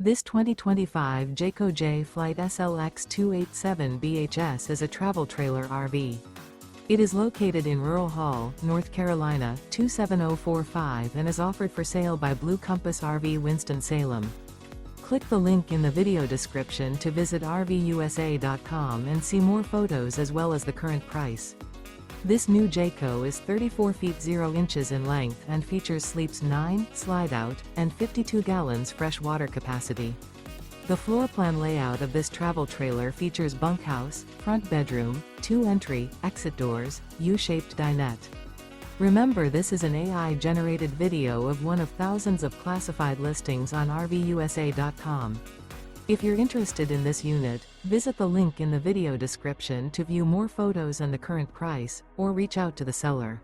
This 2025 Jayco Jay Flight SLX 287 BHS is a travel trailer RV. It is located in Rural Hall, North Carolina, 27045 and is offered for sale by Blue Compass RV Winston, Salem. Click the link in the video description to visit RVUSA.com and see more photos as well as the current price. This new Jayco is 34 feet 0 inches in length and features sleeps 9, slide-out, and 52 gallons fresh water capacity. The floor plan layout of this travel trailer features bunkhouse, front bedroom, 2 entry, exit doors, U-shaped dinette. Remember, this is an AI-generated video of one of thousands of classified listings on RVUSA.com. If you're interested in this unit, visit the link in the video description to view more photos and the current price, or reach out to the seller.